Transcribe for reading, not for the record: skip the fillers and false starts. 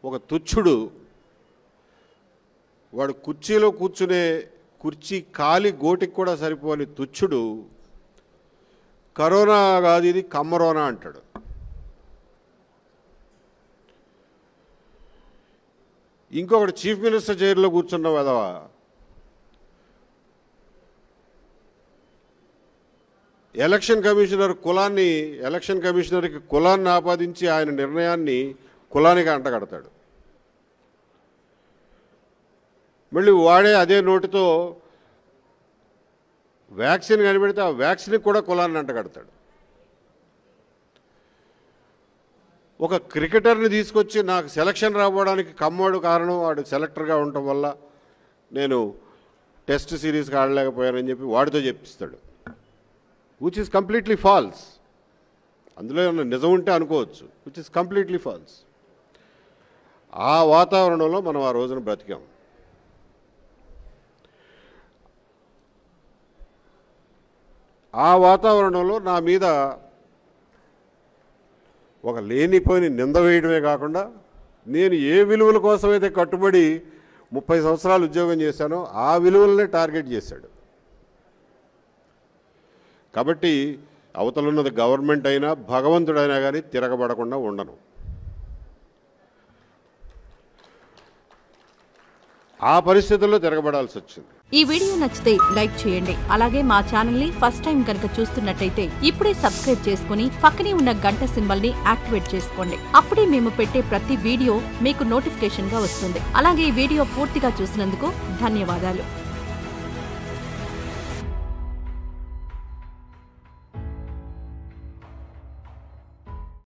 ఒక తుచ్చుడు వాడు కుర్చీలో కూర్చునే కుర్చీ కాలి గోటికి కూడా సరిపోని తుచ్చుడు కరోనా కాదు ఇది కమ్మరోనా అంటాడు. ఇంకొకటి చీఫ్ మినిస్టర్ చైర్లో కూర్చున్న వెధవ ఎలక్షన్ కమిషనర్కి కులాన్ని ఆపాదించి ఆయన నిర్ణయాన్ని కులానికి అంటగడతాడు. మళ్ళీ వాడే అదే నోటితో వ్యాక్సిన్ కనిపెడితే ఆ వ్యాక్సిన్కి కూడా కులాన్ని అంటగడతాడు. ఒక క్రికెటర్ని తీసుకొచ్చి నాకు సెలక్షన్ రావడానికి కమ్మోడు కారణం, వాడు సెలెక్టర్గా ఉండటం వల్ల నేను టెస్ట్ సిరీస్కి ఆడలేకపోయానని చెప్పి వాడితో చెప్పిస్తాడు. Which is completely false. అందులో ఏమన్నా నిజం ఉంటే అనుకోవచ్చు, విచ్ ఈస్ కంప్లీట్లీ ఫాల్స్. ఆ వాతావరణంలో మనం ఆ రోజున బ్రతికాం. ఆ వాతావరణంలో నా మీద ఒక లేనిపోయిన నింద వేయడమే కాకుండా నేను ఏ విలువల కోసమైతే కట్టుబడి 30 సంవత్సరాలు ఉద్యోగం చేశానో ఆ విలువలనే టార్గెట్ చేశాడు. కాబట్టి అవతలున్నది గవర్నమెంట్ అయినా భగవంతుడైనా కానీ తిరగబడకుండా ఉండను. ఆ పరిస్థితుల్లో తిరగబడాల్సి వచ్చింది. ఈ వీడియో నచ్చితే లైక్ చేయండి. అలాగే మా ఛానల్ ని ఫస్ట్ టైం కనుక చూస్తున్నట్టయితే ఇప్పుడే సబ్స్క్రైబ్ చేసుకుని పక్కనే ఉన్న గంట సింబల్ ని యాక్టివేట్ చేసుకోండి. అప్పుడే మేము పెట్టే ప్రతి వీడియో మీకు నోటిఫికేషన్ గా వస్తుంది. అలాగే ఈ వీడియో పూర్తిగా చూసినందుకు ధన్యవాదాలు.